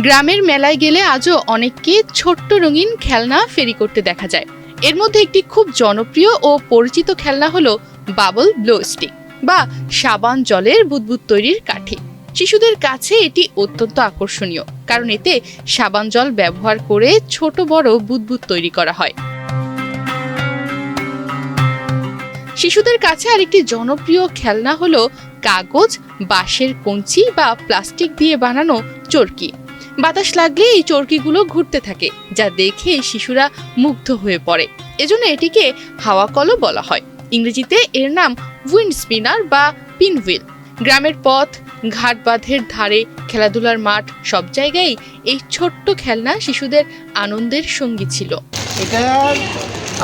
গ্রামের মেলায় গেলে আজও অনেককে ছোট্ট রঙিন খেলনা ফেরি করতে দেখা যায়। এর মধ্যে একটি খুব জনপ্রিয় ও পরিচিত খেলনা হলো বাবল ব্লো স্টিক বা সাবান জলের বুদবুদ তৈরির কাঠি। শিশুদের কাছে এটি অত্যন্ত আকর্ষণীয়, কারণ এতে সাবান জল ব্যবহার করে ছোট বড় বুদবুদ তৈরি করা হয়। শিশুদের কাছে আরেকটি জনপ্রিয় খেলনা হলো কাগজ, বাঁশের কঞ্চি বা প্লাস্টিক দিয়ে বানানো চরকি। বাতাস লাগলে এই চরকিগুলো ঘুরতে থাকে, যা দেখে শিশুরা মুগ্ধ হয়ে পড়ে। এজন্য এটিকে হাওয়া কলও বলা হয়। ইংরেজিতে এর নাম উইন্ড স্পিনার বা পিনহুইল। গ্রামের পথ, ঘাট বাঁধের ধারে, খেলাধুলার মাঠ, সব জায়গায় এই ছোট্ট খেলনা শিশুদের আনন্দের সঙ্গী ছিল। এটা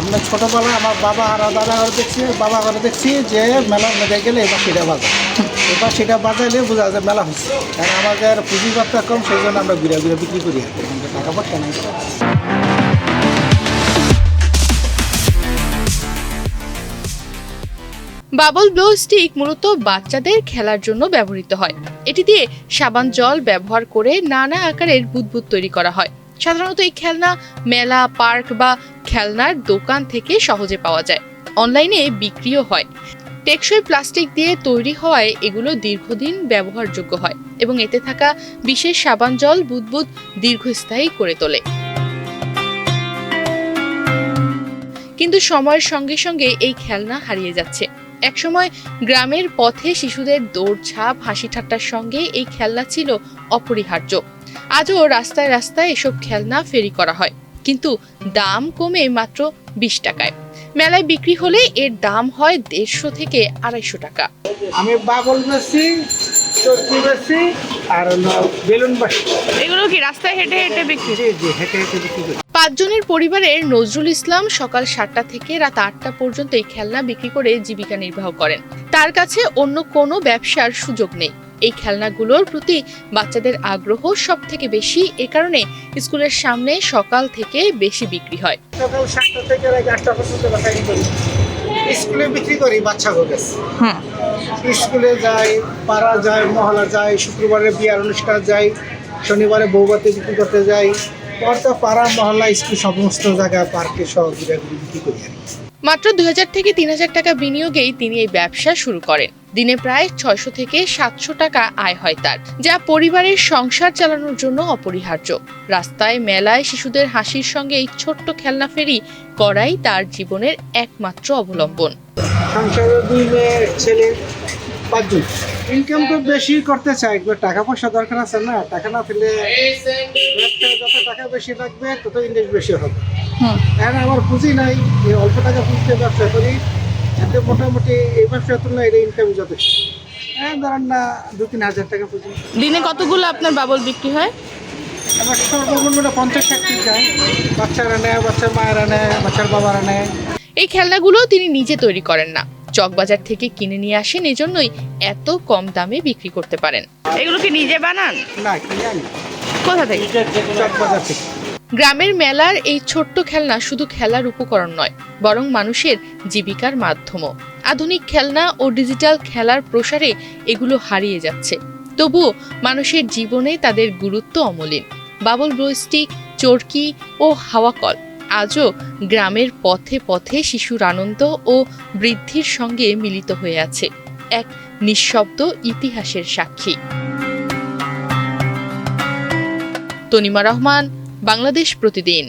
আমরা ছোটবেলায় আমার বাবা আর বাবা ঘরে দেখছি যে মেলা মেলায় গেলে এবার সেটা বাজায়। এবার সেটা বাজাইলে বোঝা যায় মেলা হচ্ছে। কারণ আমাদের পুঁজিপাত্র কম, সেই জন্য আমরা ঘুরে ঘুরে বিক্রি করি। টাকা পয়সা নাই। বাবল ব্লো স্টিক মূলত বাচ্চাদের খেলার জন্য ব্যবহৃত হয়। এটি দিয়ে সাবান জল ব্যবহার করে নানা আকারের বুদবুদ তৈরি করা হয়। সাধারণত এই খেলনা মেলা, পার্ক বা খেলনার দোকান থেকে সহজে পাওয়া যায়। অনলাইনে বিক্রিও হয়। টেকসই প্লাস্টিক দিয়ে তৈরি হওয়ায় এগুলো দীর্ঘদিন ব্যবহারযোগ্য হয় এবং এতে থাকা বিশেষ সাবান জল বুদবুদ দীর্ঘস্থায়ী করে তোলে। কিন্তু সময়ের সঙ্গে সঙ্গে এই খেলনা হারিয়ে যাচ্ছে। একসময় গ্রামের পথে শিশুদের দৌড়ঝাঁপ, হাসি ঠাট্টার সঙ্গে এই খেলনা ছিল অপরিহার্য। আজও রাস্তায় রাস্তায় এসব খেলনা ফেরি করা হয়, কিন্তু দাম কমে মাত্র 20 টাকায়। মেলায় বিক্রি হলে এর দাম হয় 150 থেকে 250 টাকা। আমি বাবল বেশি, চরকি বেশি আর বেলুন বেশি। এগুলো কি রাস্তায় হেঁটে হেঁটে বিক্রি? জি, হেঁটে হেঁটে বিক্রি করি। 5 জনের পরিবারের নজরুল ইসলাম সকাল 7টা থেকে রাত 8টা পর্যন্ত এই খেলনা বিক্রি করে জীবিকা নির্বাহ করেন। তার কাছে অন্য কোনো ব্যবসার সুযোগ নেই। এই খেলনাগুলোর প্রতি বাচ্চাদের আগ্রহ সব থেকে বেশি, এ কারণে স্কুলের সামনে সকাল থেকে বেশি বিক্রি হয়। সকাল 7টা থেকে রাত 8টা পর্যন্ত বিক্রি করি। স্কুলে বিক্রি করি বাচ্চাগুলো। স্কুলে যাই, পাড়া যাই, মহল্লা যাই, শুক্রবারে বিয়ার অনুষ্ঠান যাই, শনিবারে বউবাতে বিক্রি করতে যাই। পরটা পাড়া, মহল্লা, স্কুল সমস্ত জায়গায় পার্কে সব বিক্রি করি। মাত্র 2000 থেকে 3000 টাকা বিনিয়োগেই তিনি এই ব্যবসা শুরু করেন। দিনে প্রায় 600 থেকে 700 টাকা আয় হয় তার, যা পরিবারের সংসার চালানোর জন্য অপরিহার্য। রাস্তায়, মেলায় শিশুদের হাসির সঙ্গে এই ছোট্ট খেলনা ফেরি করাই তার জীবনের একমাত্র অবলম্বন। সংসারে 2 মেয়ে, ছেলে, 5 জন। ইনকাম তো বেশি করতে চাই, টাকা পয়সা দরকার আছে না। টাকা না পেলে যত টাকা বেশি লাগবে তত ইনভেস্ট বেশি হবে। এখন আমার পুঁজি নাই, এই অল্প টাকা পুঁজিতে ব্যবসা করি। এতে মোটামুটি এই ব্যবসার তুলনায় এটা ইনকাম যথেষ্ট। ধরেন না 2-3 হাজার টাকা পুঁজি। দিনে কতগুলো আপনার বাবল বিক্রি হয়? আমার সর্বনিম্ন 50-60 পিস যায়। বাচ্চারা নেয়, বাচ্চার মায়েরা নেয়, বাচ্চার বাবারা নেয়। এই খেলনাগুলো তিনি নিজে তৈরি করেন না, চকবাজার থেকে কিনে নিয়ে আসেন। এজন্যই এত কম দামে বিক্রি করতে পারেন। এগুলো কি নিজে বানান? না, কিনে আনি। কোথা থেকে? চকবাজার থেকে। গ্রামের মেলার এই ছোট্ট খেলনা শুধু খেলার উপকরণ নয়, বরং মানুষের জীবিকার মাধ্যমও। আধুনিক খেলনা ও ডিজিটাল খেলার প্রসারে এগুলো হারিয়ে যাচ্ছে, তবুও মানুষের জীবনে তাদের গুরুত্ব অমলিন। বাবল ব্লো স্টিক, চরকি ও হাওয়া কল আজও গ্রামের পথে পথে শিশুর আনন্দ ও বৃদ্ধির সঙ্গে মিলিত হয়ে আছে, এক নিঃশব্দ ইতিহাসের সাক্ষী। তনিমা রহমান, বাংলাদেশ প্রতিদিন।